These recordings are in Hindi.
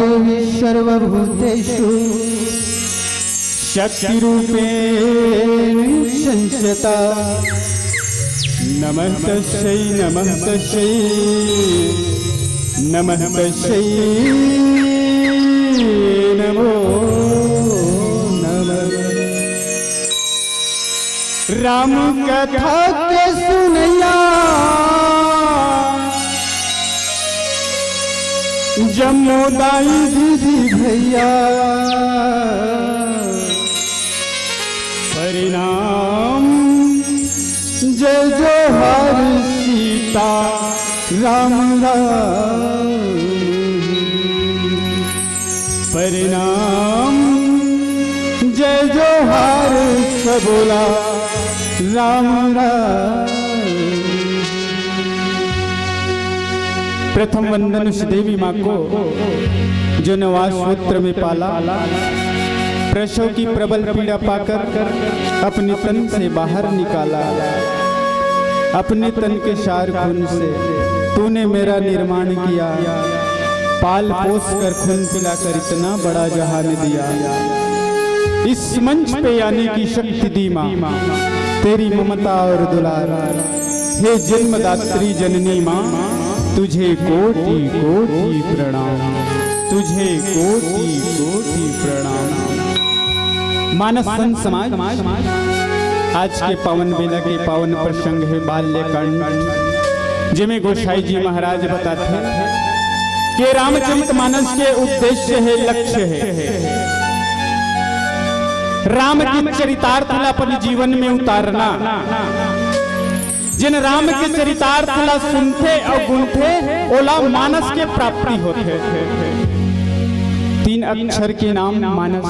देवी सर्वभूतेषु शक्तिरूपेण संस्थिता। नमः तस्यै नमः तस्यै नमः तस्यै नमो नमः। राम कथा के सुनैया जमोदाई दीदी भैया, परिणाम जय जोहार सीता राम राम। परिणाम जय जोहार सबोला राम राम। प्रथम वंदन उस देवी माँ को जो नवास सूत्र में पाला, प्रसव की प्रबल पीड़ा पाकर अपने तन से बाहर निकाला। अपने तन के सार खून से तूने मेरा निर्माण किया, पाल पोस कर खून पिलाकर इतना बड़ा जहान दिया। इस मंच पे आने की शक्ति दी माँ, तेरी ममता और दुलार। हे जन्मदात्री जननी माँ, तुझे कोटि कोटि प्रणाम, तुझे कोटि कोटि प्रणाम। मानस संत समाज आज के पावन बेला के पावन प्रसंग है बाल्यकांड, जिसमें गोसाई जी महाराज बताते हैं कि रामचरितमानस के उद्देश्य है, लक्ष्य है राम की चरितार्थ अपने जीवन में उतारना। जिन राम के चरितार्थ सुनते और गुनते ओला मानस के प्राप्ति होते। 3 अक्षर के नाम मानस।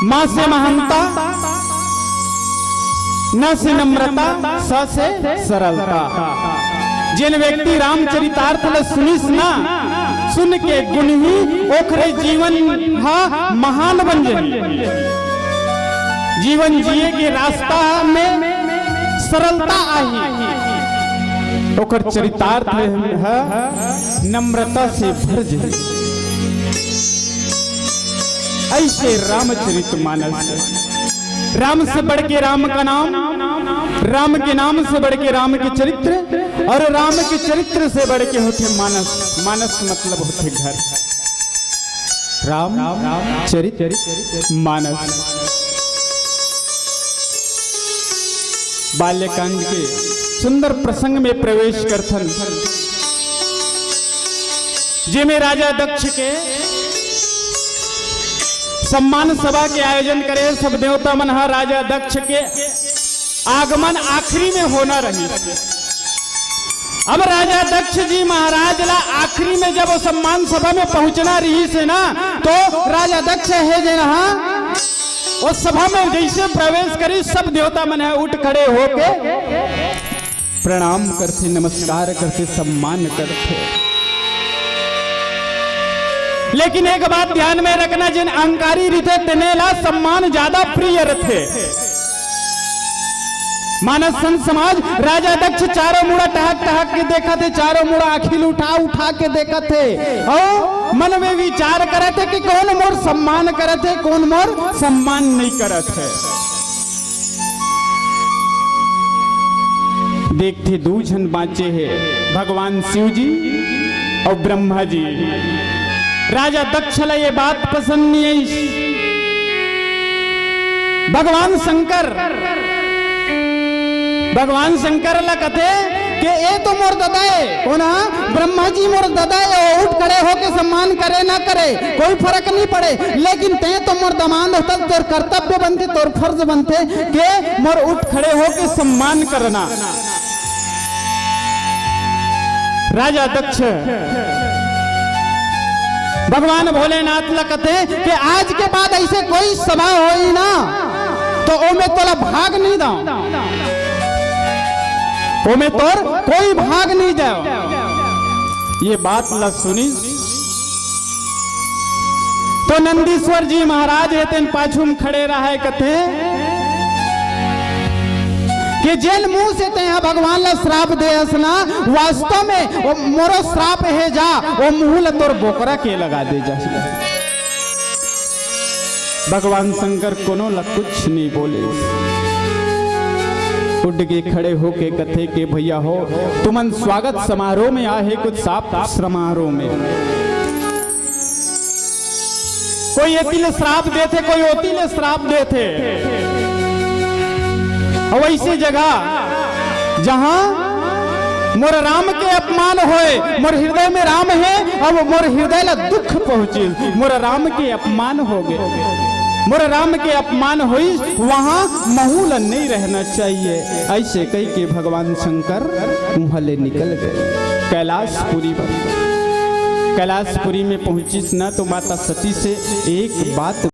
मां से महानता, न से नम्रता, स से सरलता। जिन व्यक्ति रामचरितार्थ सुनिस ना, सुन के गुण ही ओखरे जीवन महान बन जाए। जीवन जिए के रास्ता में सरलता आई, ओकर चरितार्थ है नम्रता से भर जाए। ऐसे रामचरितमानस, राम से बढ़ के राम का नाम, राम के नाम से बढ़ के राम के चरित्र, और राम के चरित्र से बढ़ के होते मानस। मानस मतलब होते घर। राम चरित्र मानस। बाल्यकांड के सुंदर प्रसंग में प्रवेश करथन, जिसमें राजा दक्ष के सम्मान सभा के आयोजन करे। सब देवता मन राजा दक्ष के आगमन आखिरी में होना रही। अब राजा दक्ष जी महाराज ला आखिरी में जब वो सम्मान सभा में पहुंचना रही से ना, तो राजा दक्ष है जना उस सभा में जैसे प्रवेश करी, सब देवता मन है उठ खड़े होके प्रणाम करते, नमस्कार करते, सम्मान करते। लेकिन एक बात ध्यान में रखना, जिन अहंकारी रिथे तेनेला सम्मान ज्यादा प्रिय रथे। मानस संत समाज राजा दक्ष चारों मुड़ा टहक टहक के देखा थे, चारों मुड़ा अखिल उठा उठा के देखा थे, और मन में विचार करे थे कि कौन मोर सम्मान करे थे, कौन मोर सम्मान नहीं करे थे। देखते 2 जन बाँचे हैं, भगवान शिव जी और ब्रह्मा जी। राजा दक्ष ला ये बात पसंद नहीं आई। भगवान शंकर ला कथे कि ए तो मोर ददाए, कौन ब्रह्मा जी मोर ददाए, उठ खड़े होके सम्मान करे ना करे कोई फर्क नहीं पड़े, लेकिन ते तो मोर दमाद होता, तोर कर्तव्य बनते, तोर फर्ज बनते कि मोर उठ खड़े होके सम्मान करना। राजा दक्ष भगवान भोलेनाथ ला कथे कि आज के बाद ऐसे कोई सभा होई ना, तो ओ में तोला भाग नहीं दाओ, ओ में तोर कोई भाग नहीं जाओ। ये बात ला सुनी तो नंदीश्वर जी महाराज हेतन पाछू में खड़े रहे कथे कि जेल मुंह से ते भगवान ला श्राप दे असना, वास्तव में वो मोरो श्राप है जा वो मुंह तोर बोकरा के लगा दे जा। भगवान शंकर कोनो ला कुछ नहीं बोले, उठ के खड़े होके कथे के भैया हो तुमन स्वागत समारोह में आए कुछ साफ समारोह में। कोई एतिले श्राप देते, कोई ओतिले श्राप देते। और ऐसी जगह जहां मोर राम के अपमान होए, मोर हृदय में राम है, अब मोर हृदय ला दुख पहुंचे, मोर राम के अपमान हो गए, मोर राम के अपमान हुई, वहां महूल नहीं रहना चाहिए। ऐसे कही के भगवान शंकर मुहले निकल गए कैलाशपुरी पर। कैलाशपुरी में पहुंची न तो माता सती से एक बात